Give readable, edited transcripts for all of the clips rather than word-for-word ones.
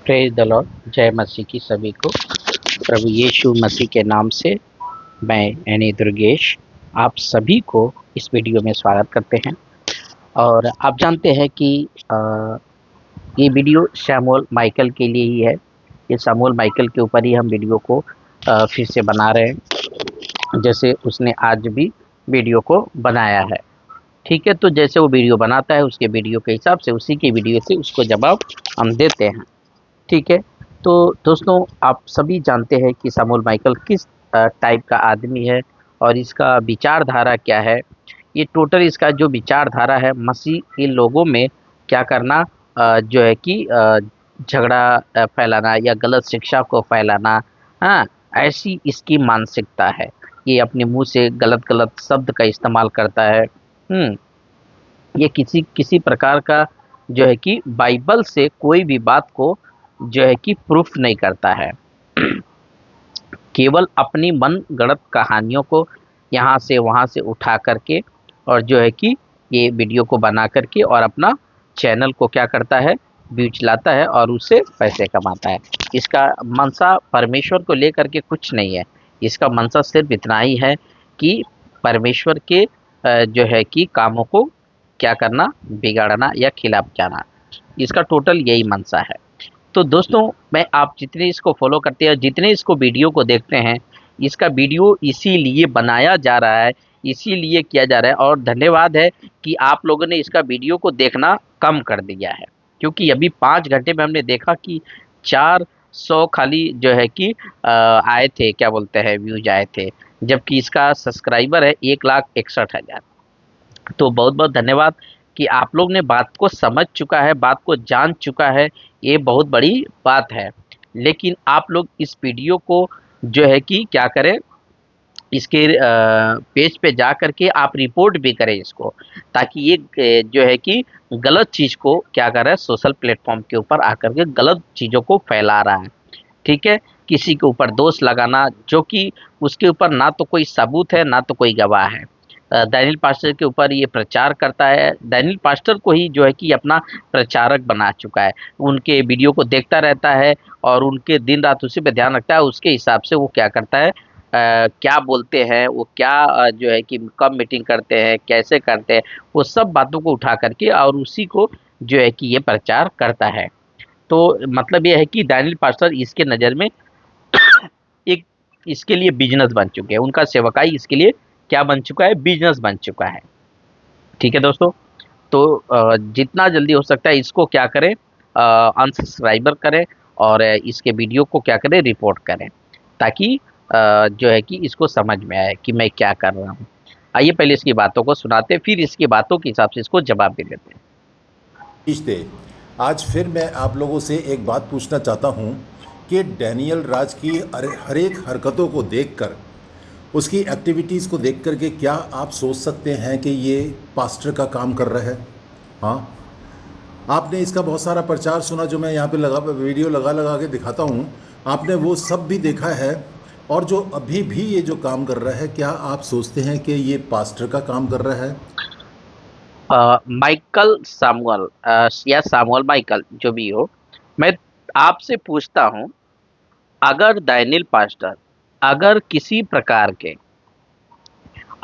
Praise the Lord. जय मसीह की सभी को। प्रभु यीशु मसीह के नाम से मैं यानी दुर्गेश आप सभी को इस वीडियो में स्वागत करते हैं। और आप जानते हैं कि ये वीडियो शैमुअल माइकल के लिए ही है। ये शैमुअल माइकल के ऊपर ही हम वीडियो को फिर से बना रहे हैं, जैसे उसने आज भी वीडियो को बनाया है। ठीक है, तो जैसे वो वीडियो बनाता है उसके वीडियो के हिसाब से उसी के वीडियो से उसको जवाब हम देते हैं। ठीक है, तो दोस्तों आप सभी जानते हैं कि शैमुअल माइकल किस टाइप का आदमी है और इसका विचारधारा क्या है। ये टोटल इसका जो विचारधारा है मसीह के लोगों में क्या करना, जो है कि झगड़ा फैलाना या गलत शिक्षा को फैलाना। हाँ, ऐसी इसकी मानसिकता है। ये अपने मुंह से गलत गलत शब्द का इस्तेमाल करता है। ये किसी किसी प्रकार का जो है कि बाइबल से कोई भी बात को जो है कि प्रूफ नहीं करता है। केवल अपनी मन गढ़ंत कहानियों को यहाँ से वहाँ से उठा करके और जो है कि ये वीडियो को बना करके और अपना चैनल को क्या करता है, व्यू चलाता है और उससे पैसे कमाता है। इसका मनसा परमेश्वर को लेकर के कुछ नहीं है। इसका मनसा सिर्फ इतना ही है कि परमेश्वर के जो है कि कामों को क्या करना, बिगाड़ना या खिलाफ जाना। इसका टोटल यही मनसा है। तो दोस्तों मैं आप जितने इसको फॉलो करते हैं, जितने इसको वीडियो को देखते हैं, इसका वीडियो इसीलिए बनाया जा रहा है, इसीलिए किया जा रहा है। और धन्यवाद है कि आप लोगों ने इसका वीडियो को देखना कम कर दिया है, क्योंकि अभी 5 घंटे में हमने देखा कि 400 खाली जो है कि आए थे, क्या बोलते हैं, व्यूज आए थे, जबकि इसका सब्सक्राइबर है 1,61,000। तो बहुत बहुत धन्यवाद कि आप लोग ने बात को समझ चुका है, बात को जान चुका है। ये बहुत बड़ी बात है। लेकिन आप लोग इस वीडियो को जो है कि क्या करें, इसके पेज पे जा करके आप रिपोर्ट भी करें इसको, ताकि ये जो है कि गलत चीज़ को क्या कर रहा है, सोशल प्लेटफॉर्म के ऊपर आकर के गलत चीज़ों को फैला रहा है। ठीक है, किसी के ऊपर दोष लगाना जो कि उसके ऊपर ना तो कोई सबूत है ना तो कोई गवाह है। डैनियल पास्टर के ऊपर ये प्रचार करता है। डैनियल पास्टर को ही जो है कि अपना प्रचारक बना चुका है। उनके वीडियो को देखता रहता है और उनके दिन रात उसी पे ध्यान रखता है। उसके हिसाब से वो क्या करता है, क्या बोलते हैं, वो क्या जो है कि कब मीटिंग करते हैं, कैसे करते हैं, वो सब बातों को उठा करके और उसी को जो है कि ये प्रचार करता है। तो मतलब ये है कि डैनियल पास्टर इसके नज़र में एक इसके लिए बिजनेस बन चुके हैं। उनका सेवकाई इसके लिए क्या बन चुका है, बिजनेस बन चुका है। ठीक है दोस्तों, तो जितना जल्दी हो सकता है इसको क्या करें, अनसब्सक्राइबर करें और इसके वीडियो को क्या करें, रिपोर्ट करें, ताकि जो है कि इसको समझ में आए कि मैं क्या कर रहा हूँ। आइए पहले इसकी बातों को सुनाते, फिर इसकी बातों के हिसाब से इसको जवाब भी देते हैं। दे आज फिर मैं आप लोगों से एक बात पूछना चाहता हूं कि डैनियल राज की हर एक हरकतों को देखकर, उसकी एक्टिविटीज़ को देख कर के क्या आप सोच सकते हैं कि ये पास्टर का काम कर रहा है? हाँ, आपने इसका बहुत सारा प्रचार सुना जो मैं यहाँ पे वीडियो लगा लगा के दिखाता हूँ। आपने वो सब भी देखा है। और जो अभी भी ये जो काम कर रहा है, क्या आप सोचते हैं कि ये पास्टर का काम कर रहा है? माइकल सामुअल या सामुअल माइकल जो भी हो, मैं आपसे पूछता हूँ, अगर डैनियल पास्टर अगर किसी प्रकार के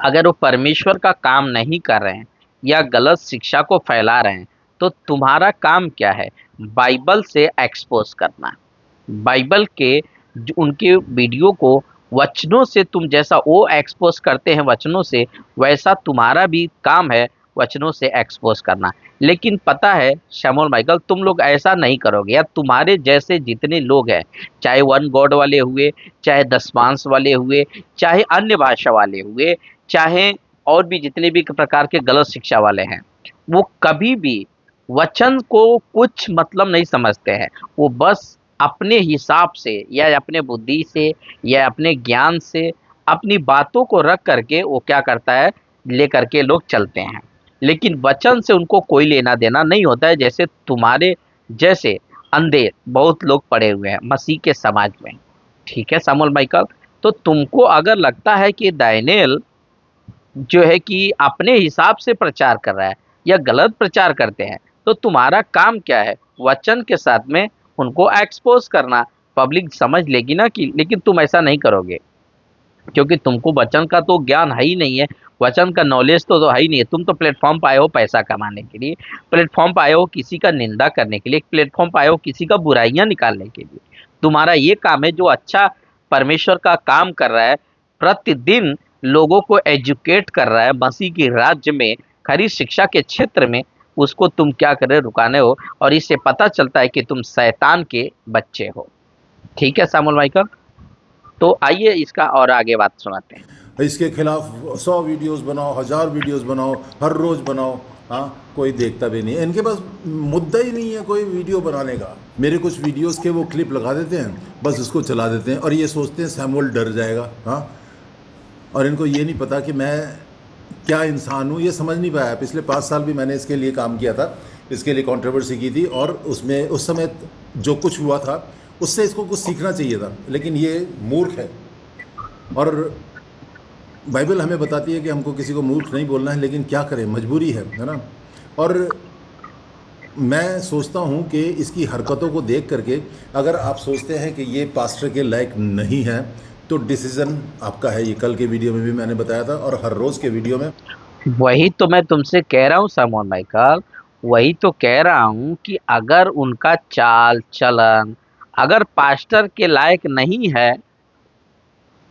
अगर वो परमेश्वर का काम नहीं कर रहे हैं या गलत शिक्षा को फैला रहे हैं, तो तुम्हारा काम क्या है? बाइबल से एक्सपोज करना। बाइबल के उनके वीडियो को वचनों से, तुम जैसा वो एक्सपोज करते हैं वचनों से, वैसा तुम्हारा भी काम है वचनों से एक्सपोज करना। लेकिन पता है शैमुअल माइकल, तुम लोग ऐसा नहीं करोगे, या तुम्हारे जैसे जितने लोग हैं, चाहे वन गॉड वाले हुए, चाहे दसवांश वाले हुए, चाहे अन्य भाषा वाले हुए, चाहे और भी जितने भी प्रकार के गलत शिक्षा वाले हैं, वो कभी भी वचन को कुछ मतलब नहीं समझते हैं। वो बस अपने हिसाब से या अपने बुद्धि से या अपने ज्ञान से अपनी बातों को रख करके वो क्या करता है, ले करके लोग चलते हैं। लेकिन वचन से उनको कोई लेना देना नहीं होता है। जैसे तुम्हारे जैसे अंधे बहुत लोग पड़े हुए हैं मसीह के समाज में। ठीक है सामुअल माइकल, तो तुमको अगर लगता है कि दानियेल जो है कि अपने हिसाब से प्रचार कर रहा है या गलत प्रचार करते हैं, तो तुम्हारा काम क्या है? वचन के साथ में उनको एक्सपोज करना। पब्लिक समझ लेगी ना कि, लेकिन तुम ऐसा नहीं करोगे क्योंकि तुमको वचन का तो ज्ञान है ही नहीं है, वचन का नॉलेज तो है ही नहीं है। तुम तो प्लेटफॉर्म पे आए हो पैसा कमाने के लिए, प्लेटफॉर्म पे आए हो किसी का निंदा करने के लिए, प्लेटफॉर्म पे आए हो किसी का बुराइयां निकालने के लिए। तुम्हारा ये काम है जो अच्छा परमेश्वर का काम कर रहा है, प्रतिदिन लोगों को एजुकेट कर रहा है मसीह के राज्य में, खरी शिक्षा के क्षेत्र में, उसको तुम क्या कर रहे हो, रुकाने हो। और इससे पता चलता है कि तुम शैतान के बच्चे हो। ठीक है सामुल माइकल, तो आइए इसका और आगे बात सुनाते हैं। इसके खिलाफ 100 वीडियोस बनाओ, 1000 वीडियोस बनाओ, हर रोज़ बनाओ, हाँ कोई देखता भी नहीं है। इनके पास मुद्दा ही नहीं है कोई वीडियो बनाने का। मेरे कुछ वीडियोस के वो क्लिप लगा देते हैं, बस उसको चला देते हैं और ये सोचते हैं सैमुअल डर जाएगा। हाँ, और इनको ये नहीं पता कि मैं क्या इंसान हूँ, ये समझ नहीं पाया। पिछले 5 साल भी मैंने इसके लिए काम किया था, इसके लिए कंट्रोवर्सी की थी, और उसमें उस समय जो कुछ हुआ था उससे इसको कुछ सीखना चाहिए था, लेकिन ये मूर्ख है। और बाइबल हमें बताती है कि हमको किसी को मूर्ख नहीं बोलना है, लेकिन क्या करें, मजबूरी है ना। और मैं सोचता हूँ कि इसकी हरकतों को देख करके अगर आप सोचते हैं कि ये पास्टर के लायक नहीं है तो डिसीज़न आपका है। ये कल के वीडियो में भी मैंने बताया था और हर रोज़ के वीडियो में। वही तो मैं तुमसे कह रहा हूँ सामोन माइकल, वही तो कह रहा हूँ कि अगर उनका चाल चलन अगर पास्टर के लायक नहीं है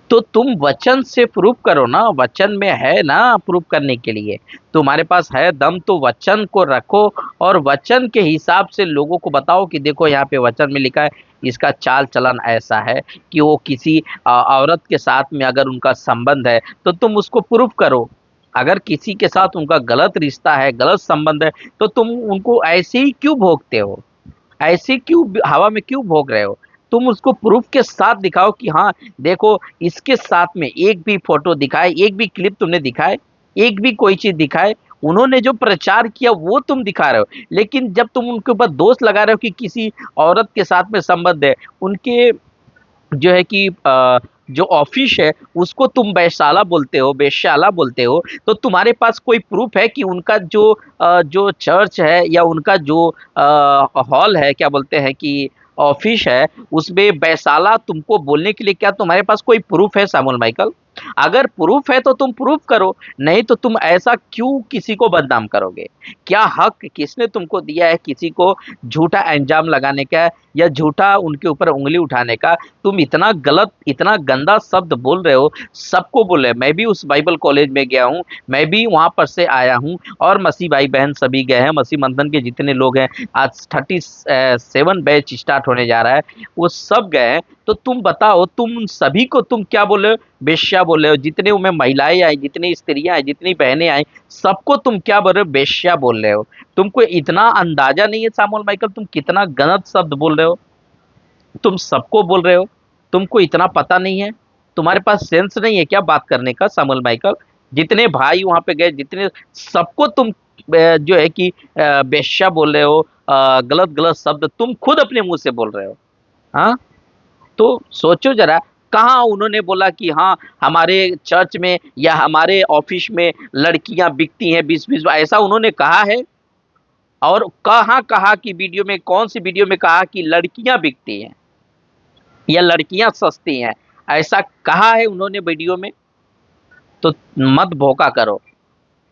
तो तुम वचन से प्रूफ करो ना, वचन में है ना प्रूफ करने के लिए। तुम्हारे पास है दम तो वचन को रखो और वचन के हिसाब से लोगों को बताओ कि देखो यहाँ पे वचन में लिखा है इसका चाल चलन ऐसा है कि वो किसी औरत के साथ में अगर उनका संबंध है तो तुम उसको प्रूफ करो। अगर किसी के साथ उनका गलत रिश्ता है, गलत संबंध है, तो तुम उनको ऐसे ही क्यों भोगते हो, ऐसे क्यों हवा में क्यों भोग रहे हो? तुम उसको प्रूफ के साथ दिखाओ कि हाँ देखो इसके साथ में एक भी फोटो दिखाए, एक भी क्लिप तुमने दिखाए, एक भी कोई चीज दिखाए, उन्होंने जो प्रचार किया वो तुम दिखा रहे हो। लेकिन जब तुम उनके ऊपर दोष लगा रहे हो कि किसी औरत के साथ में संबंध है, उनके जो है कि जो ऑफिस है उसको तुम वैशाला बोलते हो, वेश्याला बोलते हो, तो तुम्हारे पास कोई प्रूफ है कि उनका जो चर्च है या उनका जो हॉल है, क्या बोलते हैं कि ऑफिस है, उसमें वैशाला तुमको बोलने के लिए क्या तुम्हारे पास कोई प्रूफ है सामुल माइकल? अगर प्रूफ है तो तुम प्रूफ करो, नहीं तो तुम ऐसा क्यों किसी को बदनाम करोगे? क्या हक किसने तुमको दिया है किसी को झूठा इंजाम लगाने का या झूठा उनके ऊपर उंगली उठाने का? तुम इतना गलत, इतना गंदा शब्द बोल रहे हो, सबको बोल रहे हो। मैं भी उस बाइबल कॉलेज में गया हूँ, मैं भी वहां पर से आया हूँ, और मसीह भाई बहन सभी गए हैं, मसीह मंथन के जितने लोग हैं, आज 37 बैच स्टार्ट होने जा रहा है, वो सब गए हैं। तो तुम बताओ, तुम उन सभी को तुम क्या बोल रहे हो? बेश्या बोल रहे हो। जितने उनमें महिलाएं आई, जितनी स्त्रियां आई, जितनी बहनें आई, सबको तुम क्या बोल रहे हो? बेश्या बोल रहे हो। तुमको इतना अंदाजा नहीं है सामुएल माइकल, तुम कितना गलत शब्द बोल रहे हो, तुम सबको बोल रहे हो, तुमको इतना पता नहीं है? तुम्हारे पास सेंस नहीं है क्या बात करने का सामुएल माइकल? जितने भाई वहां पे गए, जितने सबको तुम जो है कि बेश्या बोल रहे हो, गलत गलत शब्द तुम खुद अपने मुंह से बोल रहे हो। हाँ, तो सोचो जरा, कहाँ उन्होंने बोला कि हाँ हमारे चर्च में या हमारे ऑफिस में लड़कियां बिकती हैं 20-20, ऐसा उन्होंने कहा है? और कहाँ कहा कि वीडियो में, कौन सी वीडियो में कहा कि लड़कियां बिकती हैं या लड़कियां सस्ती हैं? ऐसा कहा है उन्होंने वीडियो में? तो मत भोका करो,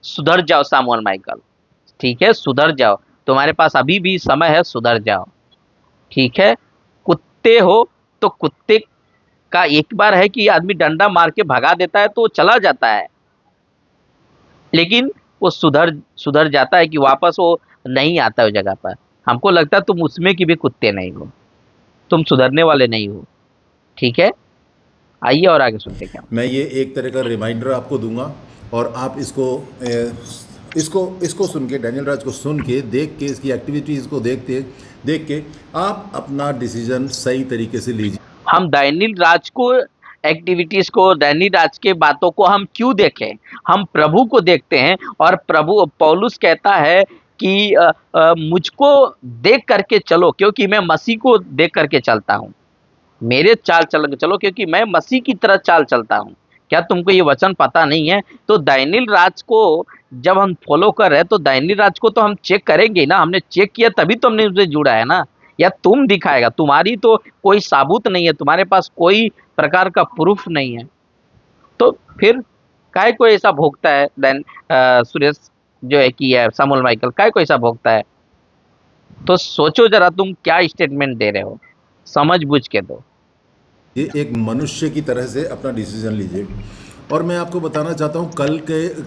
सुधर जाओ सामुअल माइकल। ठीक है, सुधर जाओ, तुम्हारे पास अभी भी समय है, सुधर जाओ। ठीक है, कुत्ते हो तो कुत्ते का एक बार है कि आदमी डंडा मार के भगा देता है तो वो चला जाता है, लेकिन वो सुधर सुधर जाता है कि वापस वो नहीं आता है जगह पर। हमको लगता है तुम उसमें की भी कुत्ते नहीं हो, तुम सुधरने वाले नहीं हो। ठीक है, आइए और आगे सुनते क्या। मैं ये एक तरह का रिमाइंडर आपको दूंगा और आप इसको सुन के, डैनियल राज को सुन के, देख के, इसकी एक्टिविटीज़ को देख के आप अपना डिसीजन सही तरीके से लीजिए। हम डैनियल राज को, एक्टिविटीज को, डैनियल राज के बातों को हम क्यों देखें? हम प्रभु को देखते हैं, और प्रभु पौलुस कहता है कि मुझको देख करके चलो क्योंकि मैं मसीह को देख करके चलता हूँ। मेरे चाल चल चलो क्योंकि मैं मसीह की तरह चाल चलता हूँ। क्या तुमको ये वचन पता नहीं है? तो डैनियल राज को जब हम फॉलो कर रहे हैं तो डैनियल राज को तो हम चेक करेंगे ही ना। हमने चेक किया तभी तो हमने उससे जुड़ा है ना, या तुम दिखाएगा? तुम्हारी तो कोई साबुत नहीं है, तुम्हारे पास कोई प्रकार का प्रूफ नहीं है, तो फिर काय को ऐसा भोगता है देन सुरेश जो है कि सामुअल माइकल काय को ऐसा भोगता है? तो सोचो जरा तुम क्या स्टेटमेंट दे रहे हो, समझ बूझ के दो। ये एक मनुष्य की तरह से अपना डिसीजन लीजिए। और मैं आपको बताना चाहता हूँ,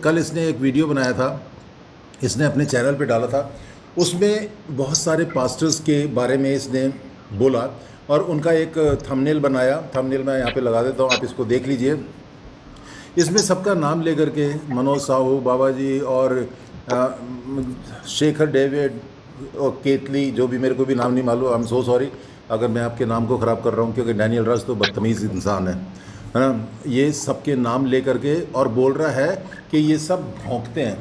कल इसने एक वीडियो बनाया था, इसने अपने चैनल पे डाला था। उसमें बहुत सारे पास्टर्स के बारे में इसने बोला और उनका एक थंबनेल बनाया। थंबनेल मैं यहाँ पे लगा देता हूँ, आप इसको देख लीजिए। इसमें सबका नाम लेकर के मनोज साहू, बाबा जी और शेखर डेविड और केतली, जो भी, मेरे को भी नाम नहीं मालूम, आई एम सो सॉरी अगर मैं आपके नाम को ख़राब कर रहा हूँ, क्योंकि डैनियल राज तो बदतमीज़ इंसान है ना। ये सबके नाम ले करके और बोल रहा है कि ये सब भौंकते हैं,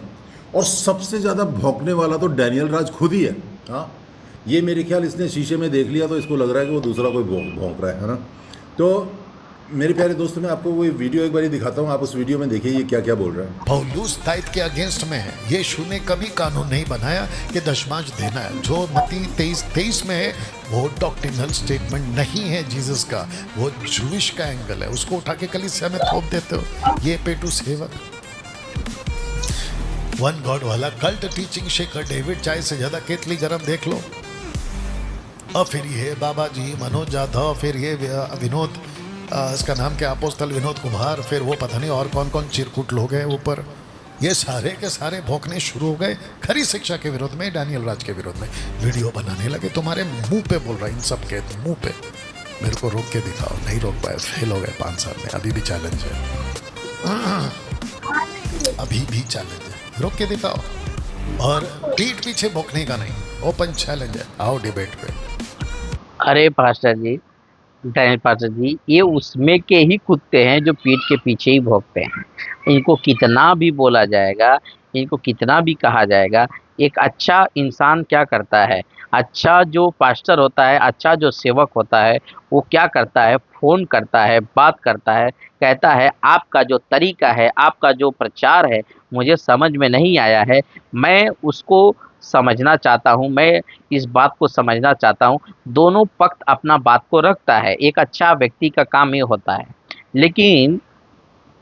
और सबसे ज़्यादा भौंकने वाला तो डैनियल राज खुद ही है। हाँ, ये मेरे ख्याल इसने शीशे में देख लिया तो इसको लग रहा है कि वो दूसरा कोई भौंक रहा है ना। तो मेरे प्यारे दोस्तों, मैं आपको वो वीडियो एक बार दिखाता हूँ, आप उस वीडियो में देखिए ये क्या क्या बोल रहा है। पौलुस दायित्व के अगेंस्ट में है। यीशु ने कभी कानून नहीं बनाया कि दशमांश देना है। जो मत्ती 23 में है वो डॉक्ट्रिनल स्टेटमेंट नहीं है जीसस का, वो जूविश का एंगल है। उसको उठा के कलीसिया में थोप देते हो। ये पेटू सेवक वन गॉड वाला कल्ट टीचिंग शेखर डेविड, चाय से ज्यादा केतली गरम देख लो। और फिर ये बाबा जी मनोज जाधव, फिर ये विनोद, इसका नाम क्या, अपोस्तल विनोद कुमार, फिर वो पता नहीं और कौन कौन चिरकुट लोग हैं ऊपर। ये सारे के सारे भौंकने शुरू हो गए खरी शिक्षा के विरोध में, डैनियल राज के विरोध में। वीडियो बनाने लगे, तुम्हारे मुंह पे बोल रहा है, इन सब के मुंह पे। मेरे को रोक के दिखाओ, नहीं रोक पाए, फेल हो गए 5 साल में। अभी भी चैलेंज है, अभी भी चैलेंज है, रोक के दिखाओ। और पीठ पीछे भौंकने का नहीं, ओपन चैलेंज है, आओ डिबेट पे। अरे पास्टर जी, डैनियल पास्टर जी, ये उसमें के ही कुत्ते हैं जो पीठ के पीछे ही भौंकते हैं। इनको कितना भी बोला जाएगा, इनको कितना भी कहा जाएगा, एक अच्छा इंसान क्या करता है, अच्छा जो पास्टर होता है, अच्छा जो सेवक होता है, वो क्या करता है, फ़ोन करता है, बात करता है, कहता है आपका जो तरीका है, आपका जो प्रचार है, मुझे समझ में नहीं आया है, मैं उसको समझना चाहता हूँ, मैं इस बात को समझना चाहता हूँ। दोनों पक्ष अपना बात को रखता है, एक अच्छा व्यक्ति का काम ये होता है। लेकिन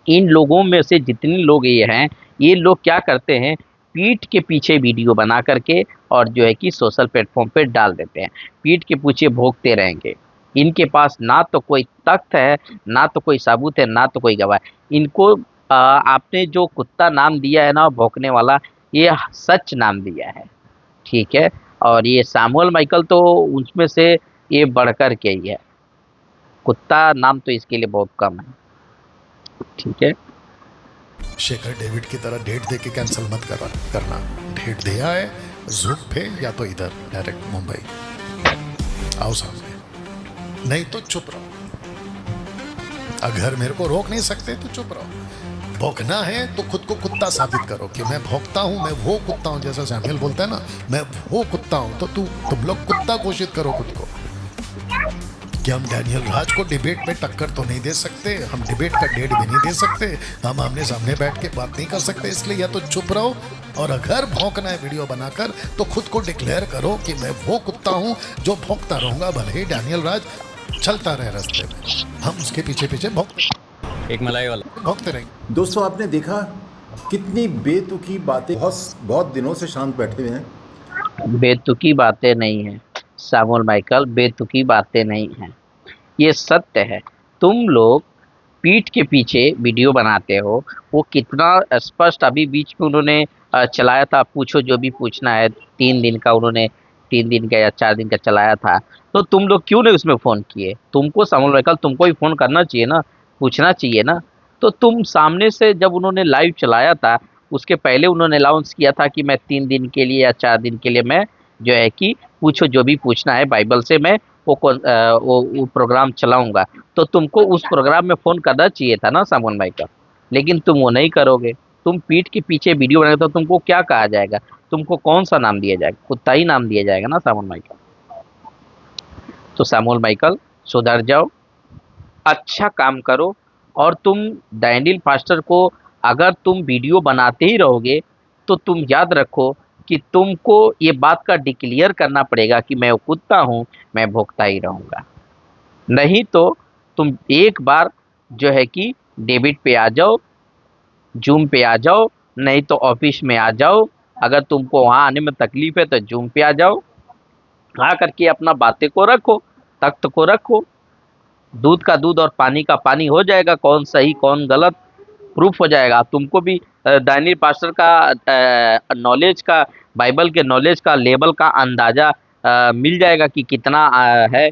इन लोगों में से जितने लोग ये हैं, ये लोग क्या करते हैं, पीठ के पीछे वीडियो बना करके और जो है कि सोशल प्लेटफॉर्म पे डाल देते हैं, पीठ के पीछे भोंकते रहेंगे। इनके पास ना तो कोई तथ्य है, ना तो कोई सबूत है, ना तो कोई गवाह है। इनको आपने जो कुत्ता नाम दिया है ना, भौंकने वाला, ये सच नाम दिया है, ठीक है। और ये सामुअल माइकल तो उसमें से ये बढ़कर के ही है, कुत्ता नाम तो इसके लिए बहुत कम है, ठीक है। शेखर डेविड की तरह डेट दे के कैंसिल मत करना। डेट दिया है जूम पे या तो इधर डायरेक्ट मुंबई आओ सामने, नहीं तो चुप रहो। अगर मेरे को रोक नहीं सकते तो चुप रहो। भौंकना है तो खुद को कुत्ता साबित करो कि मैं भौंकता हूं, मैं वो कुत्ता हूं, जैसा सैमुअल बोलता है ना, मैं वो कुत्ता हूं। तो तुम लोग कुत्ता घोषित करो खुद को। कि हम डैनियल राज को डिबेट में टक्कर तो नहीं दे सकते, हम डिबेट का डेट भी नहीं दे सकते, हम आमने सामने बैठ के बात नहीं कर सकते। इसलिए या तो चुप रहो, और अगर भौंकना है वीडियो बनाकर तो खुद को डिक्लेयर करो कि मैं वो कुत्ता हूं जो भौंकता रहूंगा, भले ही डैनियल राज चलता रहे रास्ते में, हम उसके पीछे पीछे एक मलाई वाला भौंकते रहेंगे। दोस्तों, आपने देखा कितनी बेतुकी बातें, बहुत दिनों से शांत बैठे हुए हैं। बेतुकी बातें नहीं हैं सामुअल माइकल, बेतुकी बातें नहीं हैं, ये सत्य है। तुम लोग पीठ के पीछे वीडियो बनाते हो, वो कितना स्पष्ट अभी बीच में उन्होंने चलाया था, पूछो जो भी पूछना है, 3 दिन का उन्होंने, 3 दिन का या 4 दिन का चलाया था। तो तुम लोग क्यों नहीं उसमें फ़ोन किए? तुमको सामुअल माइकल, तुमको ही फ़ोन करना चाहिए ना, पूछना चाहिए ना। तो तुम सामने से जब उन्होंने लाइव चलाया था, उसके पहले उन्होंने अनाउंस किया था कि मैं 3 दिन के लिए या 4 दिन के लिए मैं जो है कि पूछो जो भी पूछना है बाइबल से, मैं वो प्रोग्राम चलाऊंगा। तो तुमको उस प्रोग्राम में फ़ोन करना चाहिए था ना सामुअल माइकल, लेकिन तुम वो नहीं करोगे। तुम पीठ के पीछे वीडियो बनाओगे तो तुमको क्या कहा जाएगा? तुमको कौन सा नाम दिया जाएगा? कुत्ता ही नाम दिया जाएगा ना सामुअल माइकल। तो सामुअल माइकल, सुधर जाओ, अच्छा काम करो। और तुम डैनियल पास्टर को, अगर तुम वीडियो बनाते ही रहोगे तो तुम याद रखो कि तुमको ये बात का डिक्लेयर करना पड़ेगा कि मैं कुत्ता हूँ, मैं भोगता ही रहूँगा। नहीं तो तुम एक बार जो है कि डेबिट पे आ जाओ, जूम पे आ जाओ, नहीं तो ऑफिस में आ जाओ। अगर तुमको वहाँ आने में तकलीफ है तो जूम पे आ जाओ, आ करके अपना बातें को रखो, तख्त को रखो, दूध का दूध और पानी का पानी हो जाएगा, कौन सही कौन गलत प्रूफ हो जाएगा। तुमको भी दानियल पास्टर का नॉलेज का, बाइबल के नॉलेज का लेवल का अंदाजा मिल जाएगा कि कितना है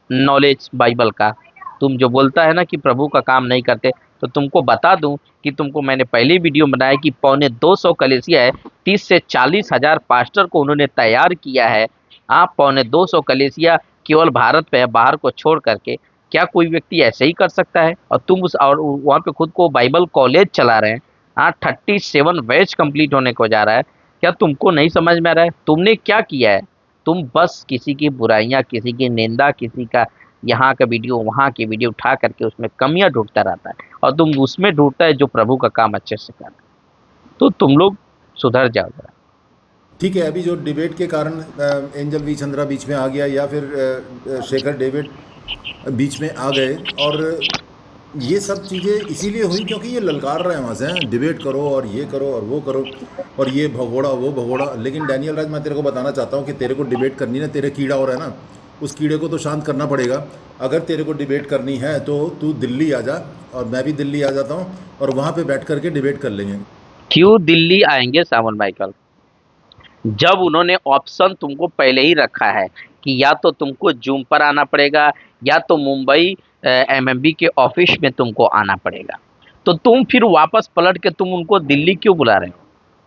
नॉलेज बाइबल का। तुम जो बोलता है ना कि प्रभु का काम नहीं करते, तो तुमको बता दूं कि तुमको मैंने पहले वीडियो बनाया कि पौने 200 कलीसिया है, 30 से 40 हजार पास्टर को उन्होंने तैयार किया है। आप पौने 200 कलीसिया केवल भारत पे है, बाहर को छोड़ करके। क्या कोई व्यक्ति ऐसे ही कर सकता है? और तुम उस और वहाँ पे खुद को बाइबल कॉलेज चला रहे हैं। हाँ, 37 बैच कंप्लीट होने को जा रहा है। क्या तुमको नहीं समझ में आ रहा है तुमने क्या किया है? तुम बस किसी की बुराइयां, किसी की निंदा, किसी का यहाँ का वीडियो वहाँ की वीडियो उठा करके उसमें कमियां ढूंढता रहता है, और तुम उसमें ढूंढता है जो प्रभु का काम अच्छे से कर रहा है। तो तुम लोग सुधर जाओ जरा। ठीक है, अभी जो डिबेट के कारण एंजल वी चंद्रा बीच में आ गया या फिर शेखर डेविड बीच में आ गए, और ये सब चीज़ें इसीलिए हुई क्योंकि ये ललकार रहे हैं वहाँ से, डिबेट करो और ये करो और वो करो और ये भगोड़ा वो भगोड़ा। लेकिन डैनियल राज, मैं तेरे को बताना चाहता हूँ कि तेरे को डिबेट करनी ना, तेरे कीड़ा हो रहा है ना, उस कीड़े को तो शांत करना पड़ेगा। अगर तेरे को डिबेट करनी है तो तू दिल्ली आ जा, और मैं भी दिल्ली आ जाता हूँ, और वहाँ पे बैठ करके डिबेट कर लेंगे। क्यों दिल्ली आएंगे सामन माइकल? जब उन्होंने ऑप्शन तुमको पहले ही रखा है कि या तो तुमको जूम पर आना पड़ेगा, या तो मुंबई एमएमबी के ऑफिस में तुमको आना पड़ेगा, तो तुम फिर वापस पलट के तुम उनको दिल्ली क्यों बुला रहे हो?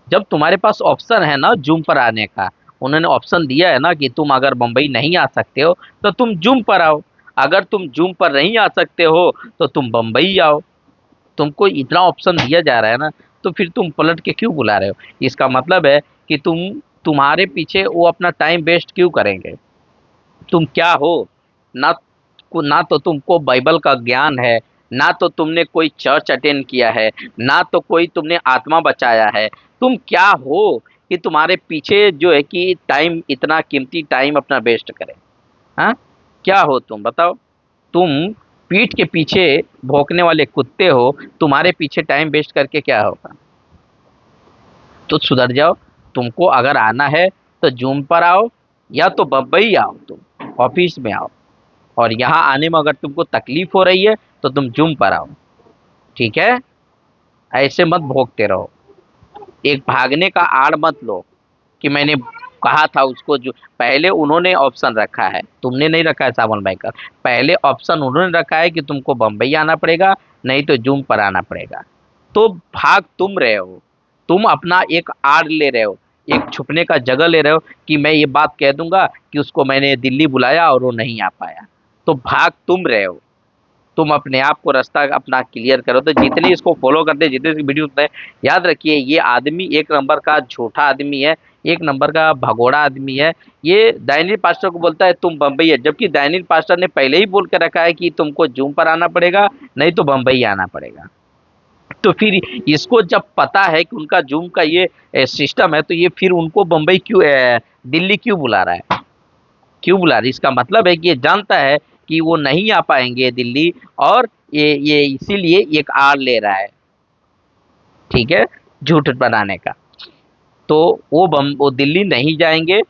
जब तुम्हारे पास ऑप्शन है ना जूम पर आने का, उन्होंने ऑप्शन दिया है ना कि तुम अगर मुंबई नहीं आ सकते हो तो तुम जूम पर आओ। अगर तुम जूम पर नहीं आ सकते हो तो तुम बम्बई आओ। तुमको इतना ऑप्शन दिया जा रहा है ना, तो फिर तुम पलट के क्यों बुला रहे हो? इसका मतलब है कि तुम्हारे पीछे वो अपना टाइम वेस्ट क्यों करेंगे? तुम क्या हो? ना ना तो तुमको बाइबल का ज्ञान है, ना तो तुमने कोई चर्च अटेंड किया है, ना तो कोई तुमने आत्मा बचाया है। तुम क्या हो कि तुम्हारे पीछे जो है कि टाइम, इतना कीमती टाइम अपना वेस्ट करें? हाँ, क्या हो तुम बताओ? तुम पीठ के पीछे भौंकने वाले कुत्ते हो, तुम्हारे पीछे टाइम वेस्ट करके क्या होगा? तो सुधर जाओ। तुमको अगर आना है तो जूम पर आओ, या तो बम्बई आओ, तुम ऑफिस में आओ। और यहाँ आने में अगर तुमको तकलीफ हो रही है तो तुम जूम पर आओ, ठीक है? ऐसे मत भोगते रहो। एक भागने का आड़ मत लो कि मैंने कहा था उसको। जो पहले उन्होंने ऑप्शन रखा है, तुमने नहीं रखा है सावन भाई का। पहले ऑप्शन उन्होंने रखा है कि तुमको बम्बई आना पड़ेगा, नहीं तो जूम पर आना पड़ेगा। तो भाग तुम रहे हो। तुम अपना एक आड़ ले रहे हो, एक छुपने का जगह ले रहे हो कि मैं ये बात कह दूंगा कि उसको मैंने दिल्ली बुलाया और वो नहीं आ पाया। तो भाग तुम रहे हो। तुम अपने आप को रास्ता अपना क्लियर करो। तो जितने इसको फॉलो करते हैं, जितने इसकी वीडियो होते हैं, याद रखिए ये आदमी एक नंबर का झूठा आदमी है, एक नंबर का भगोड़ा आदमी है। ये दानियल पास्टर को बोलता है तुम बम्बई है, जबकि दानियल पास्टर ने पहले ही बोल के रखा है कि तुमको जूम पर आना पड़ेगा, नहीं तो बम्बई आना पड़ेगा। तो फिर इसको जब पता है कि उनका जूम का ये सिस्टम है, तो ये फिर उनको बम्बई क्यों, दिल्ली क्यों बुला रहा है? क्यों बुला रही? इसका मतलब है कि ये जानता है कि वो नहीं आ पाएंगे दिल्ली, और ये इसीलिए एक आड़ ले रहा है, ठीक है, झूठ बनाने का। तो वो दिल्ली नहीं जाएंगे।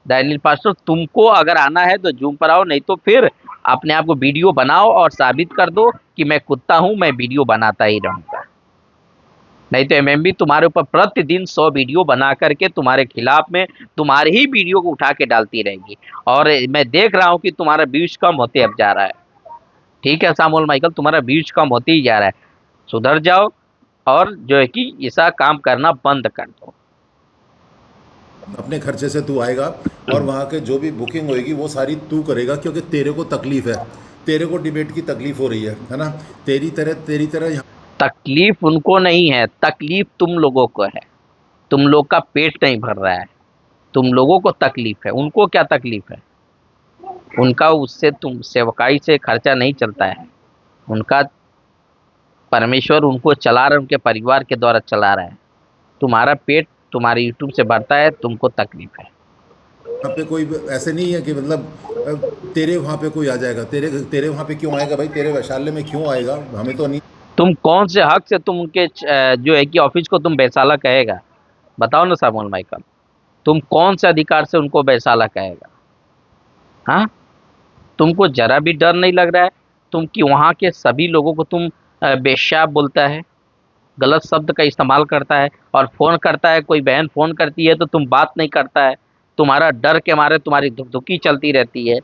दानियल पास्टर, तुमको अगर आना है तो जूम पर आओ, नहीं तो फिर अपने आप को वीडियो बनाओ और साबित कर दो कि मैं कुत्ता हूं, मैं वीडियो बनाता ही रहूंगा। नहीं तो एमएमबी तुम्हारे ऊपर प्रतिदिन 100 वीडियो बना करके तुम्हारे खिलाफ में तुम्हारे ही वीडियो को उठा के डालती रहेगी। और मैं देख रहा हूं कि तुम्हारा व्यूज कम होते अब जा रहा है। ठीक है सामुअल माइकल, तुम्हारा व्यूज कम होते ही जा रहा है। सुधर जाओ और जो है कि ऐसा काम करना बंद कर दो। अपने खर्चे से तू आएगा, और वहाँ के जो भी बुकिंग होएगी वो सारी तू करेगा, क्योंकि तेरे को तकलीफ है, तेरे को डिबेट की तकलीफ हो रही है ना। तेरी तरह यहाँ तकलीफ उनको नहीं है, तकलीफ तुम लोगों को है। तुम लोग का पेट नहीं भर रहा है, तुम लोगों को तकलीफ है। उनको क्या तकलीफ है? उनका उससे तुम सेवकाई से खर्चा नहीं चलता है। उनका परमेश्वर उनको चला रहा है, उनके परिवार के द्वारा चला रहा है। तुम्हारा पेट तुम्हारे यूट्यूब से बढ़ता है, तुमको तकलीफ है। वहाँ पे कोई ऐसे नहीं है कि मतलब तेरे वहाँ पे कोई आ जाएगा, तेरे तेरे वहाँ पे क्यों आएगा भाई, तेरे वैशाल्य में क्यों आएगा, हमें तो नहीं। तुम कौन से हक से तुम उनके जो है कि ऑफिस को तुम बैसाला कहेगा? बताओ ना सामुअल माइकल, तुम कौन से अधिकार से उनको बैसाला कहेगा? हाँ, तुमको जरा भी डर नहीं लग रहा है? तुम कि वहाँ के सभी लोगों को तुम बेश्याप बोलता है, गलत शब्द का इस्तेमाल करता है, और फोन करता है, कोई बहन फोन करती है तो तुम बात नहीं करता है। तुम्हारा डर के मारे तुम्हारी धुकधुकी चलती रहती है।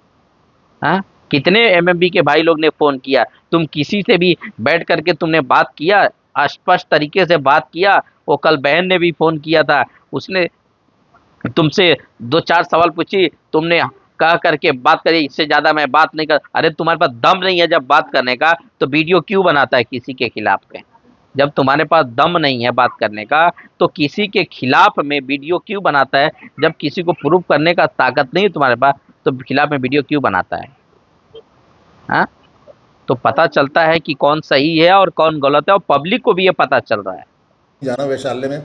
हाँ, कितने एमएमबी के भाई लोग ने फोन किया, तुम किसी से भी बैठ करके तुमने बात किया, स्पष्ट तरीके से बात किया? वो कल बहन ने भी फोन किया था, उसने तुमसे दो चार सवाल पूछी, तुमने कह करके बात करी, इससे ज्यादा मैं बात नहीं कर। अरे तुम्हारे पास दम नहीं है जब बात करने का, तो वीडियो क्यों बनाता है किसी के खिलाफ में? जब तुम्हारे पास दम नहीं है बात करने का, तो किसी के खिलाफ में वीडियो क्यों बनाता है? जब किसी को प्रूफ करने का ताकत नहीं है तुम्हारे पास, तो खिलाफ में वीडियो क्यों बनाता है? हाँ, तो पता चलता है कि कौन सही है और कौन गलत है, और पब्लिक को भी ये पता चल रहा है। जाना वैशाल्य में,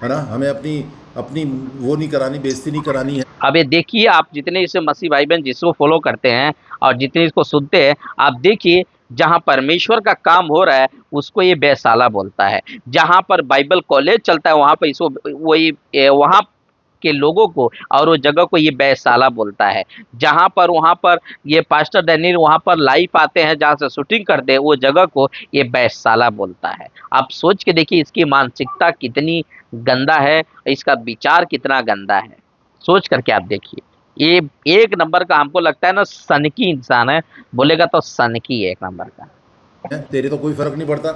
है ना, हमें अपनी अपनी वो नहीं करानी, बेइज्जती नहीं करानी है। अब ये देखिए, आप जितने इसे मसीह भाई बहन जिसको फॉलो करते हैं और जितने इसको सुनते हैं, आप देखिए, जहां परमेश्वर का काम हो रहा है उसको ये बैसाला बोलता है। जहां पर बाइबल कॉलेज चलता है वहां पर इसको वही वहां के लोगों को और वो जगह को ये बैसाला बोलता है। जहां पर वहां पर ये पास्टर डैनियल वहां पर लाइव आते हैं, जहां से शूटिंग करते हैं, वो जगह को ये बैसाला बोलता है। आप सोच के देखिए इसकी मानसिकता कितनी गंदा है, इसका विचार कितना गंदा है। सोच करके आप देखिए, ये एक नंबर का हमको लगता है ना सनकी इंसान है, बोलेगा तो सनकी है एक नंबर का। तेरे तो कोई फर्क नहीं पड़ता,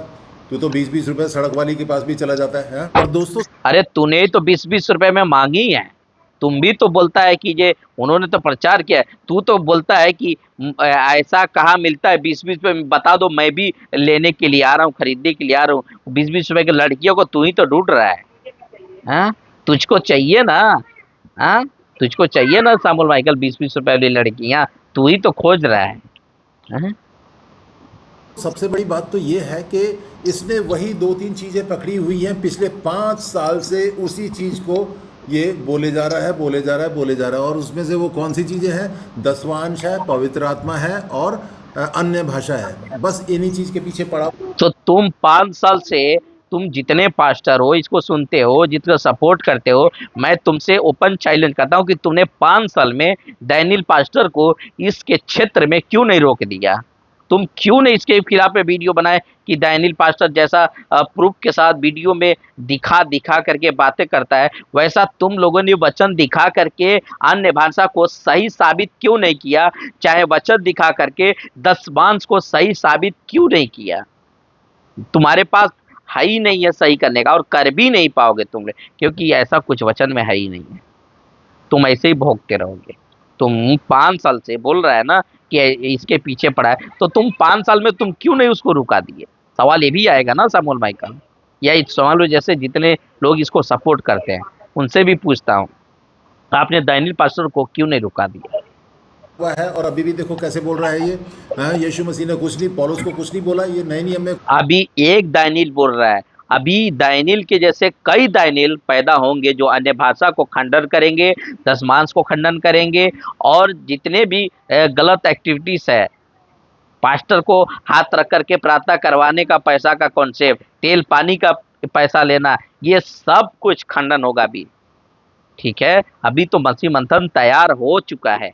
तू तो 20-20 रुपए सड़क वाली के पास भी चला जाता है? और दोस्तों, अरे तूने तो 20-20 रुपए में मांगी है, तुम भी तो बोलता है कि ये उन्होंने तो प्रचार किया है, तू तो बोलता है कि ऐसा कहाँ मिलता है 20-20 रुपए में, बता दो, मैं भी लेने के लिए आ रहा हूँ, खरीदने के लिए आ रहा हूँ। 20-20 रुपए की लड़कियों को तू ही तो ढूंढ रहा है। हाँ, तुझको चाहिए ना? हाँ, तुझको चाहिए ना सामुअल माइकल 20-20 रुपए वाली लड़कियां, तू ही तो खोज रहा है। हाँ? सबसे बड़ी बात तो ये है कि इसने वही 2-3 चीज़ें पकड़ी हुई हैं, पिछले 5 साल से उसी चीज़ को ये बोले जा रहा है, बोले जा रहा है, बोले जा रहा है। और उसमें से वो कौन सी चीज़ें हैं? दसवांश है, पवित्र आत्मा है, और अन्य भाषा है। बस इन्हीं चीज़ के पीछे पड़ा। तो तुम 5 साल से तुम जितने पास्टर हो इसको सुनते हो, जितना सपोर्ट करते हो, मैं तुमसे ओपन चैलेंज करता हूं कि तुमने 5 साल में डैनियल पास्टर को इसके क्षेत्र में क्यों नहीं रोक दिया? तुम क्यों नहीं इसके खिलाफ में वीडियो बनाए कि डैनियल पास्टर जैसा प्रूफ के साथ वीडियो में दिखा दिखा करके बातें करता है, वैसा तुम लोगों ने वचन दिखा करके अन्य भाषा को सही साबित क्यों नहीं किया? चाहे वचन दिखा करके दसवांश को सही साबित क्यों नहीं किया? तुम्हारे पास है ही नहीं है सही करने का, और कर भी नहीं पाओगे तुम, क्योंकि ऐसा कुछ वचन में है ही नहीं है। तुम ऐसे ही भोगते रहोगे। तुम 5 साल से बोल रहा है ना कि इसके पीछे पड़ा है, तो तुम 5 साल में तुम क्यों नहीं उसको रुका दिए? सवाल ये भी आएगा ना सामुअल माइकल, या इस सवाल जैसे जितने लोग इसको सपोर्ट करते हैं उनसे भी पूछता हूँ, आपने डैनियल पास्टर को क्यों नहीं रुका दिया? हुआ है। और अभी भी देखो कैसे बोल रहा है ये। हाँ, यीशु मसीह ने कुछ नहीं, पौलुस को कुछ नहीं बोला। ये नए नियम में अभी एक दानियल बोल रहा है, अभी दानियल के जैसे कई दानियल पैदा होंगे जो अन्य भाषा को खंडन करेंगे, दसमांश को खंडन करेंगे, और जितने भी गलत एक्टिविटीज है, पास्टर को हाथ रख करके प्रार्थना करवाने का पैसा का कॉन्सेप्ट, तेल पानी का पैसा लेना, ये सब कुछ खंडन होगा अभी। ठीक है, अभी तो मसीह मंथन तैयार हो चुका है,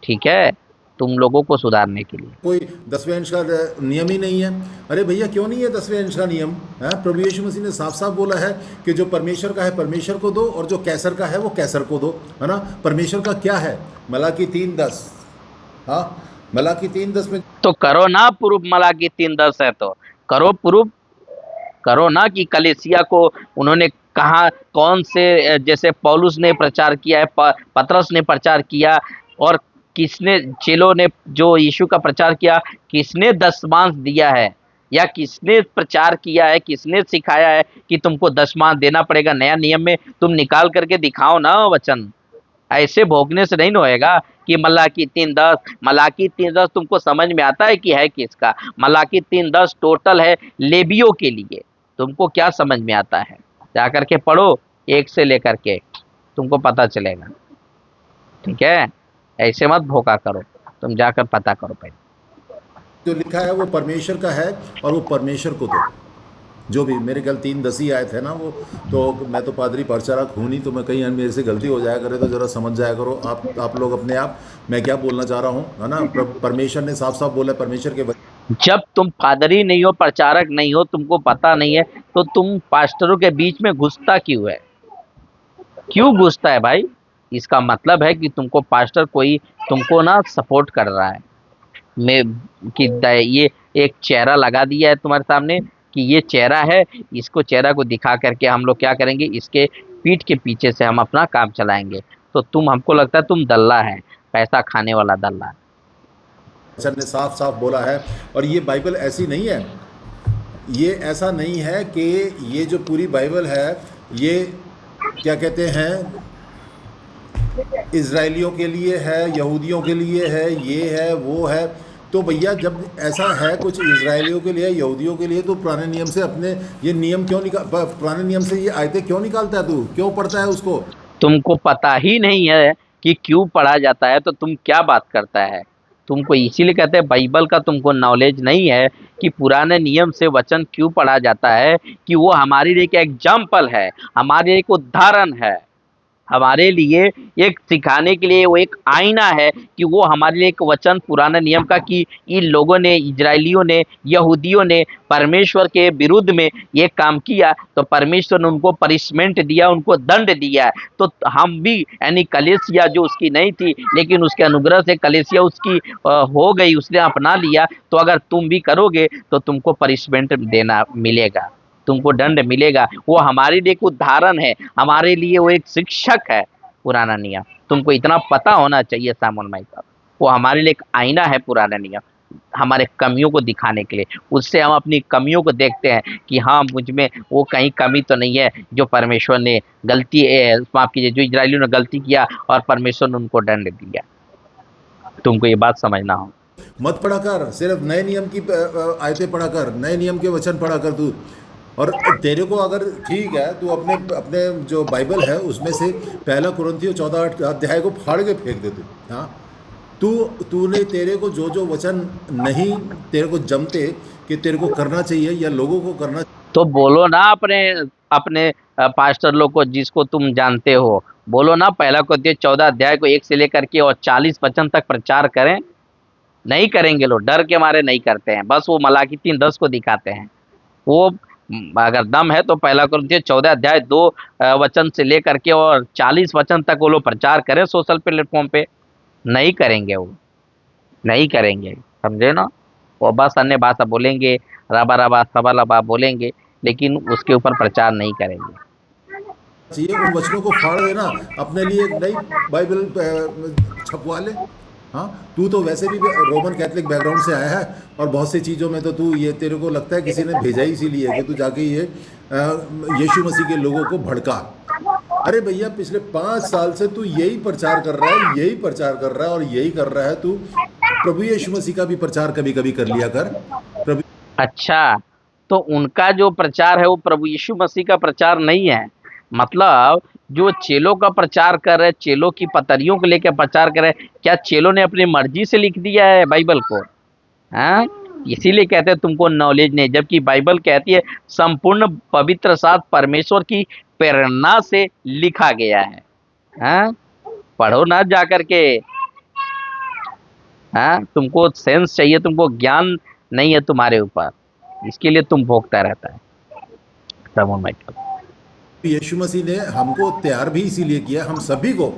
ठीक है, तुम लोगों को सुधारने के लिए। कोई 10वें अंश का नियम ही नहीं है। अरे भैया, क्यों नहीं है 10वें अंश का नियम? है, प्रभु यीशु मसीह ने साफ साफ बोला है कि जो परमेश्वर का है परमेश्वर को दो, और जो कैसर का है वो कैसर को दो, है ना। परमेश्वर का क्या है? मलाकी 3:10। हाँ, मलाकी 3:10 में तो करो ना प्रूफ, मलाकी 3:10 है तो करो प्रूफ, करो ना कि कलीसिया को उन्होंने कहा, कौन से, जैसे पौलुस ने प्रचार किया है, पतरस ने प्रचार किया, और किसने, चेलों ने जो यीशु का प्रचार किया, किसने दशमांश दिया है, या किसने प्रचार किया है, किसने सिखाया है कि तुमको दशमांश देना पड़ेगा? नया नियम में तुम निकाल करके दिखाओ ना वचन। ऐसे भोगने से नहीं होएगा कि मलाकी 3:10, मलाकी 3:10 तुमको समझ में आता है कि है किसका? मलाकी 3:10 टोटल है लेवियों के लिए। तुमको क्या समझ में आता है? जा करके पढ़ो, एक से लेकर के, तुमको पता चलेगा। ठीक है, ऐसे मत भोका करो, तुम जाकर पता करो पहले। जो लिखा है वो परमेश्वर का है और वो परमेश्वर को दो। जो भी मेरे ख्याल 3:10 आए थे ना वो, तो मैं तो पादरी प्रचारक हूँ नहीं, तो मैं कहीं मेरे से गलती हो जाया करे तो ज़रा समझ जाया करो आप लोग अपने आप मैं क्या बोलना चाह रहा हूँ, है ना। परमेश्वर ने साफ साफ बोला, परमेश्वर के जब तुम पादरी नहीं हो, प्रचारक नहीं हो, तुमको पता नहीं है, तो तुम पास्टरों के बीच में घुसता क्यों है? क्यों घुसता है भाई? इसका मतलब है कि तुमको पास्टर कोई तुमको ना सपोर्ट कर रहा है। मैं कि ये एक चेहरा लगा दिया है तुम्हारे सामने कि ये चेहरा है, इसको चेहरा को दिखा करके हम लोग क्या करेंगे, इसके पीठ के पीछे से हम अपना काम चलाएंगे। तो तुम, हमको लगता है तुम दल्ला है, पैसा खाने वाला दल्ला। वचन ने साफ साफ बोला है। और ये बाइबल ऐसी नहीं है, ये ऐसा नहीं है कि ये जो पूरी बाइबल है ये क्या कहते हैं इजराइलियों के लिए है, यहूदियों के लिए है, ये है वो है। तो भैया जब ऐसा है कुछ इजराइलियों के लिए, यहूदियों के लिए, तो पुराने नियम से अपने ये नियम क्यों पुराने नियम से ये आयतें क्यों निकालता है? तू क्यों पढ़ता है उसको? तुमको पता ही नहीं है कि क्यों पढ़ा जाता है, तो तुम क्या बात करता है? तुमको इसीलिए कहते हैं बाइबल का तुमको नॉलेज नहीं है कि पुराने नियम से वचन क्यों पढ़ा जाता है, कि वो हमारे लिए एक एग्जाम्पल है, हमारे लिए एक उदाहरण है, हमारे लिए एक सिखाने के लिए वो एक आईना है, कि वो हमारे लिए एक वचन पुराने नियम का, कि इन लोगों ने, इजराइलियों ने, यहूदियों ने परमेश्वर के विरुद्ध में ये काम किया तो परमेश्वर ने उनको पनिशमेंट दिया, उनको दंड दिया। तो हम भी, यानी कलीसिया जो उसकी नहीं थी, लेकिन उसके अनुग्रह से कलीसिया उसकी हो गई, उसने अपना लिया। तो अगर तुम भी करोगे तो तुमको पनिशमेंट देना मिलेगा, तुमको दंड मिलेगा। वो हमारे लिए एक उदाहरण है, हमारे लिए वो एक शिक्षक है पुराना नियम। तुमको इतना पता होना चाहिए सामुएल माइकल, वो हमारे लिए एक आईना है पुराना नियम, हमारे कमियों को दिखाने के लिए। उससे हम अपनी कमियों को देखते हैं कि हाँ, मुझ में वो कहीं कमी तो नहीं है जो परमेश्वर ने गलती, माफ कीजिए, जो इजरायलियों ने गलती किया और परमेश्वर ने उनको दंड दिया। तुमको ये बात समझना हो। मत पढ़ा कर, सिर्फ नए नियम की आयतें पढ़ा कर, नए नियम के वचन पढ़ा कर तू। और तेरे को अगर ठीक है, तू अपने अपने जो बाइबल है उसमें से 1 कुरिन्थियों 14 अध्याय को फाड़ के फेंक दे तू। हाँ, तूने तेरे को जो जो वचन नहीं तेरे को जमते कि तेरे को करना चाहिए या लोगों को करना, तो बोलो ना अपने अपने पास्टर लोग को, जिसको तुम जानते हो, बोलो ना 1 कुरिन्थियों 14 अध्याय को 1 से लेकर के और 40 वचन तक प्रचार करें। नहीं करेंगे लोग, डर के मारे नहीं करते हैं, बस वो मलाकी 3:10 को दिखाते हैं। वो अगर दम है तो 1 कुरिन्थियों 14 अध्याय 2 वचन से लेकर के और 40 वचन तक वो लोग प्रचार करें सोशल प्लेटफॉर्म पे। नहीं करेंगे, वो नहीं करेंगे, समझे ना। वो बस अन्य भाषा बोलेंगे, रबा रबा सबा लबा बोलेंगे, लेकिन उसके ऊपर प्रचार नहीं करेंगे। चाहिए उन वचनों को फाड़ देना, अपने लिए एक नई बाइबल छपवा ले। हाँ, तू तो वैसे भी रोमन कैथलिक बैकग्राउंड से आया है और बहुत सी चीज़ों में तो तू, ये तेरे को लगता है किसी ने भेजा ही इसीलिए कि तू जाके ये यीशु मसीह के लोगों को भड़का। अरे भैया, पिछले 5 साल से तू यही प्रचार कर रहा है, यही प्रचार कर रहा है और यही कर रहा है तू। प्रभु यीशु मसीह का भी प्रचार कभी कभी कर लिया कर। प्रभु, अच्छा, तो उनका जो प्रचार है वो प्रभु यीशु मसीह का प्रचार नहीं है। मतलब जो चेलों का प्रचार कर रहे, चेलों की पतरियों को लेकर प्रचार कर रहे, क्या चेलों ने अपनी मर्जी से लिख दिया है बाइबल को? हाँ, इसीलिए कहते हैं तुमको नॉलेज नहीं, जबकि बाइबल कहती है संपूर्ण पवित्र शास्त्र परमेश्वर की प्रेरणा से लिखा गया है। हाँ, पढ़ो ना जा करके। हाँ, तुमको सेंस चाहिए, तुमको ज्ञान नहीं है तुम्हारे ऊपर, इसके लिए तुम भोगता रहता है। सामुएल माइकल, यीशु मसीह ने हमको तैयार भी इसीलिए किया, हम सभी को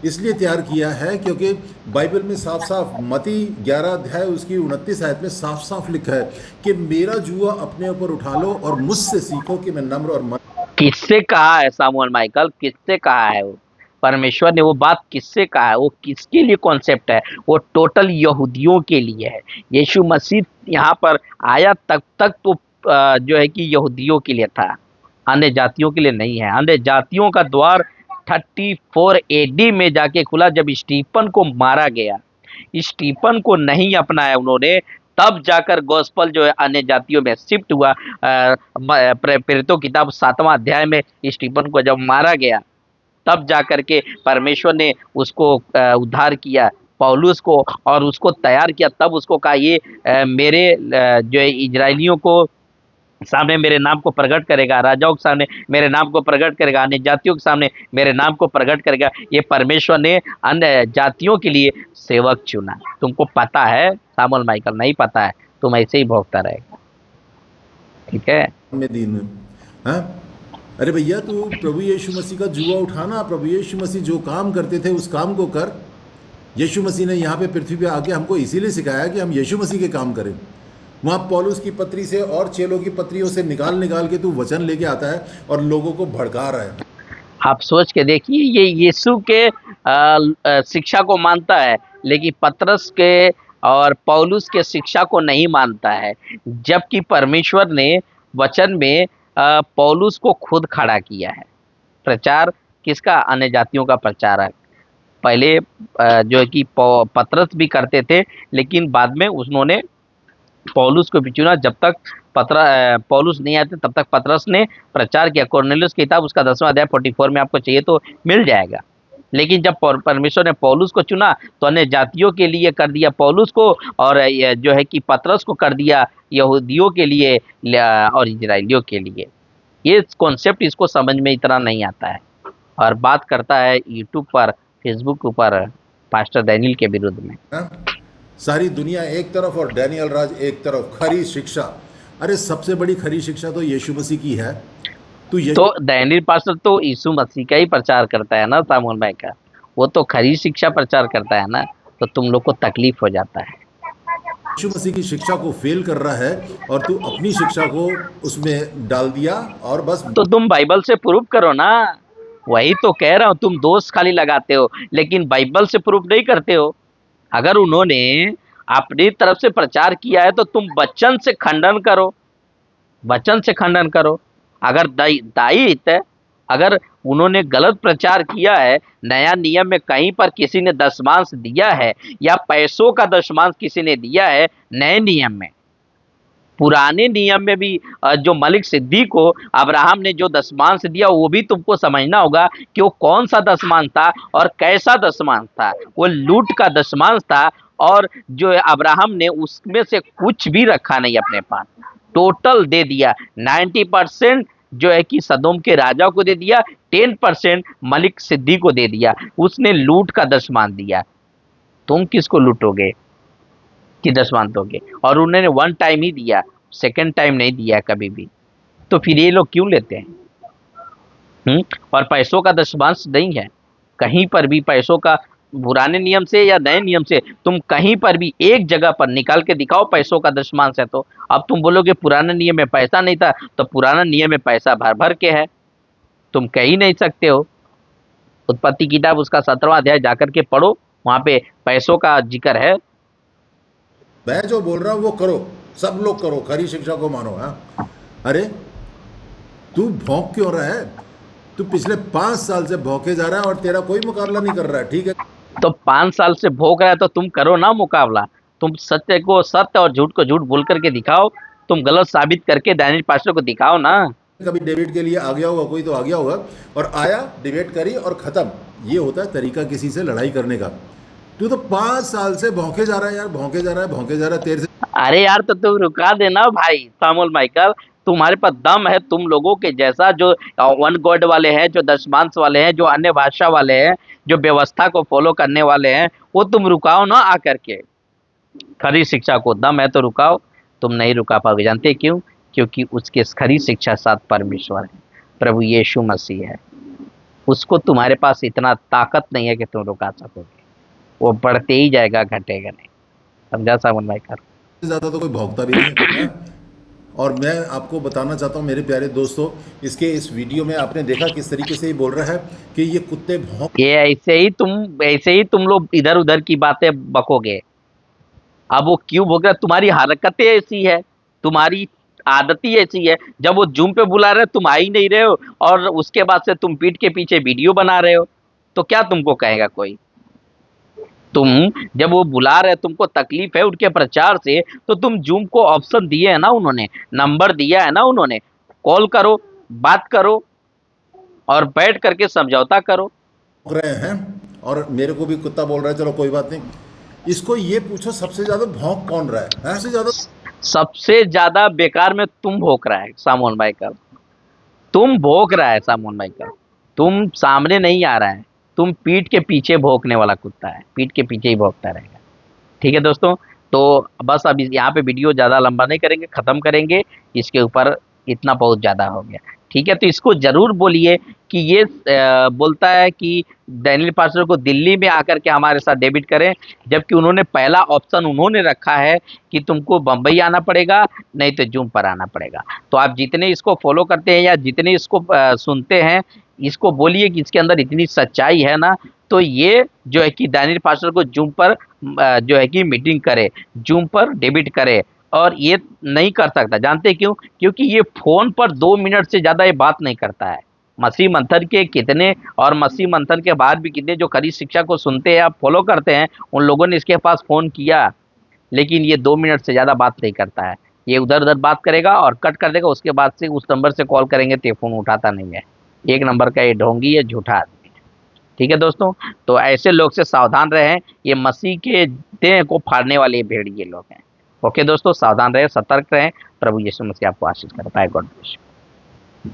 इसलिए तैयार किया है क्योंकि बाइबल में साफ साफ मती 11 अध्याय उसकी 29 आयत में साफ साफ लिखा है कि मेरा जुआ अपने ऊपर उठा लो और मुझसे सीखो कि मैं नम्र और मन। किससे कहा है सामुएल माइकल? किससे कहा है? वो परमेश्वर ने वो बात किससे कहा है? वो किसके लिए कॉन्सेप्ट है? वो टोटल यहूदियों के लिए है। यीशु मसीह यहाँ पर आया तब तक तो जो है कि यहूदियों के लिए था, अन्य जातियों के लिए नहीं है। अन्य जातियों का द्वार 34 AD में जाके खुला, जब स्टीफन को मारा गया। स्टीफन को नहीं अपनाया उन्होंने, तब जाकर गॉस्पल जो है अन्य जातियों में शिफ्ट हुआ। प्रेरितों की किताब 7वां अध्याय में स्टीफन को जब मारा गया तब जाकर के परमेश्वर ने उसको उद्धार किया पौलुस को, और उसको तैयार किया। तब उसको कहा ये मेरे जो है इजरायलियों को सामने मेरे नाम को प्रकट करेगा, राजाओं के सामने मेरे नाम को प्रकट करेगा, अन्य जातियों के सामने मेरे नाम को प्रकट करेगा। ये परमेश्वर ने अन्य जातियों के लिए सेवक चुना। तुमको पता है सामुएल माइकल? नहीं पता है, तुम ऐसे ही भोगता रहेगा। ठीक है में दिन में हाँ। अरे भैया तू प्रभु यीशु मसीह का जुआ उठाना, प्रभु यीशु मसीह जो काम करते थे उस काम को कर। यीशु मसीह ने यहाँ पे पृथ्वी पे आके हमको इसीलिए सिखाया कि हम यीशु मसीह के काम करें। वहाँ पौलुस की पत्री से और चेलों की पत्रियों से निकाल निकाल के तू वचन लेके आता है और लोगों को भड़का रहा है। आप सोच के देखिए, ये यीशु के शिक्षा को मानता है लेकिन पतरस के और पौलुस के शिक्षा को नहीं मानता है, जबकि परमेश्वर ने वचन में पौलुस को खुद खड़ा किया है। प्रचार किसका? अन्य जातियों का प्रचारक। पहले जो है कि पतरस भी करते थे, लेकिन बाद में उन्होंने पौलुस को भी चुना। जब तक पौलुस नहीं आते तब तक पतरस ने प्रचार किया। कॉर्नेलियस की किताब उसका 10वां अध्याय 44 में आपको चाहिए तो मिल जाएगा। लेकिन जब परमेश्वर ने पौलुस को चुना तो अन्य जातियों के लिए कर दिया पौलुस को, और जो है कि पतरस को कर दिया यहूदियों के लिए और इजराइलियों के लिए। ये कॉन्सेप्ट इसको समझ में इतना नहीं आता है, और बात करता है यूट्यूब पर, फेसबुक पर पास्टर डैनियल के विरुद्ध में। सारी दुनिया एक तरफ और डैनियल राज एक तरफ। खरी शिक्षा, अरे सबसे बड़ी खरी शिक्षा तो यीशु मसीह की है। तो डैनियल पास्टर तो यीशु मसीह का ही प्रचार करता है ना सामुएल भाई का, वो तो खरी शिक्षा प्रचार करता है ना, तो तुम लोग को तकलीफ हो जाता है। यीशु मसीह की शिक्षा को फेल कर रहा है और तू अपनी शिक्षा को उसमें डाल दिया और बस। तो तुम बाइबल से प्रूफ करो ना, वही तो कह रहा हूँ। तुम दोष खाली लगाते हो लेकिन बाइबल से प्रूफ नहीं करते हो। अगर उन्होंने अपनी तरफ से प्रचार किया है तो तुम वचन से खंडन करो, वचन से खंडन करो। अगर दायित्व है, अगर उन्होंने गलत प्रचार किया है, नया नियम में कहीं पर किसी ने दशमांश दिया है या पैसों का दशमांश किसी ने दिया है नए नियम में, पुराने नियम में भी जो मलिक सिद्दीक को अब्राहम ने जो दशमांश दिया वो भी तुमको समझना होगा कि वो कौन सा दशमांश था और कैसा दशमांश था। वो लूट का दशमांश था, और जो अब्राहम ने उसमें से कुछ भी रखा नहीं अपने पास, टोटल दे दिया। 90% जो है कि सदोम के राजा को दे दिया, 10% मलिक सिद्दीक को दे दिया। उसने लूट का दशमांश दिया। तुम किसको लूटोगे कि दशमांश दोगे? और उन्होंने 1 टाइम ही दिया, सेकंड टाइम नहीं दिया कभी भी। तो फिर ये लोग क्यों लेते हैं? और पैसों का दशमांश नहीं है कहीं पर भी। पैसों का पुराने नियम से या नए नियम से तुम कहीं पर भी एक जगह पर निकाल के दिखाओ पैसों का दशमांश है। तो अब तुम बोलोगे पुराने नियम में पैसा नहीं था, तो पुराना नियम में पैसा भर भर के है, तुम कह ही नहीं सकते हो। उत्पत्ति किताब उसका 17वां अध्याय जाकर के पढ़ो, वहां पे पैसों का जिक्र है। मैं जो बोल रहा हूँ वो करो, सब लोग करो, खरी शिक्षा को मानो। हाँ, अरे तू भौंक क्यों रहा है? तू पिछले 5 साल से भौंके जा रहा है और तेरा कोई मुकाबला नहीं कर रहा है। ठीक है, तो 5 साल से भोग रहा है तो तुम करो ना मुकाबला। तुम सत्य को सत्य और झूठ को झूठ बोल करके दिखाओ। तुम गलत साबित करके डैनियल पास्टर को दिखाओ ना। कभी डिबेट के लिए आ गया होगा कोई, तो आ गया होगा और आया, डिबेट करी और खत्म। ये होता है तरीका किसी से लड़ाई करने का। तू तो 5 साल से भौंके जा रहा है यार, भौंके जा रहा है, भौंके जा रहा है तेरे से। अरे यार तो तुम रुका देना भाई सामुएल माइकल। तुम्हारे पास दम है, तुम लोगों के जैसा जो वन गॉड वाले हैं, जो दशमांश वाले हैं, जो अन्य भाषा वाले हैं, जो व्यवस्था को फॉलो करने वाले हैं, वो तुम रुकाओ ना आकर के। खरी शिक्षा को दम है तो रुकाओ। तुम नहीं रुका पाओगे। जानते क्यों? क्योंकि उसके खरी शिक्षा साथ परमेश्वर है, प्रभु यीशु मसीह है। उसको तुम्हारे पास इतना ताकत नहीं है कि तुम रुका सकोगे। वो बढ़ते ही जाएगा, घटेगा नहीं। समझा सामुएल माइकल? ज़्यादा तो कोई भौंकता भी नहीं है। और मैं आपको बताना चाहता हूँ मेरे प्यारे दोस्तों, इसके इस वीडियो में आपने देखा किस तरीके से ये बोल रहा है कि ये कुत्ते भौंक। ये ऐसे ही तुम लोग इधर उधर की बातें बकोगे। अब वो क्यों भोग रहा है? तुम्हारी हरकतें ऐसी है, तुम्हारी आदत ही ऐसी है। जब वो जूम पे बुला रहे तुम आ ही नहीं रहे हो, और उसके बाद से तुम पीठ के पीछे वीडियो बना रहे हो, तो क्या तुमको कहेगा कोई? तुम जब वो बुला रहे, तुमको तकलीफ है उनके प्रचार से, तो तुम जूम को ऑप्शन दिए है ना, उन्होंने नंबर दिया है ना, उन्होंने कॉल करो, बात करो और बैठ करके समझौता करो। भौंक रहे हैं और मेरे को भी कुत्ता बोल रहा है, चलो कोई बात नहीं। इसको ये पूछो सबसे ज्यादा भौंक कौन रहा है? सबसे ज्यादा सबसे ज्यादा बेकार में तुम भोंक रहा है सामोन भाई का, तुम भोंक रहा है सामोन भाई का, तुम सामने नहीं आ रहा है, तुम पीठ के पीछे भोंकने वाला कुत्ता है, पीठ के पीछे ही भोंकता रहेगा। ठीक है दोस्तों, तो बस अब यहाँ पे वीडियो ज़्यादा लंबा नहीं करेंगे, ख़त्म करेंगे इसके ऊपर, इतना बहुत ज़्यादा हो गया। ठीक है, तो इसको ज़रूर बोलिए कि ये बोलता है कि डैनियल पास्टर को दिल्ली में आकर के हमारे साथ डेबिट करें, जबकि उन्होंने पहला ऑप्शन उन्होंने रखा है कि तुमको बम्बई आना पड़ेगा, नहीं तो जूम पर आना पड़ेगा। तो आप जितने इसको फॉलो करते हैं या जितने इसको सुनते हैं, इसको बोलिए कि इसके अंदर इतनी सच्चाई है ना, तो ये जो है कि डैनियल पास्टर को जूम पर जो है कि मीटिंग करे, जूम पर डेबिट करे, और ये नहीं कर सकता। जानते क्यों? क्योंकि ये फोन पर 2 मिनट से ज़्यादा ये बात नहीं करता है। मसीह मंथन के कितने, और मसीह मंथन के बाद भी कितने जो खरी शिक्षा को सुनते हैं या फॉलो करते हैं, उन लोगों ने इसके पास फ़ोन किया, लेकिन ये 2 मिनट से ज़्यादा बात नहीं करता है। ये उधर उधर बात करेगा और कट कर देगा, उसके बाद से उस नंबर से कॉल करेंगे तो फ़ोन उठाता नहीं है। एक नंबर का ये ढोंगी है, झूठा आदमी है। ठीक है दोस्तों, तो ऐसे लोग से सावधान रहें, ये मसीह के देह को फाड़ने वाले भेड़िए लोग हैं। ओके दोस्तों, सावधान रहें, सतर्क रहें। प्रभु यीशु मसीह आपको आशीष करे। Bye, God bless you.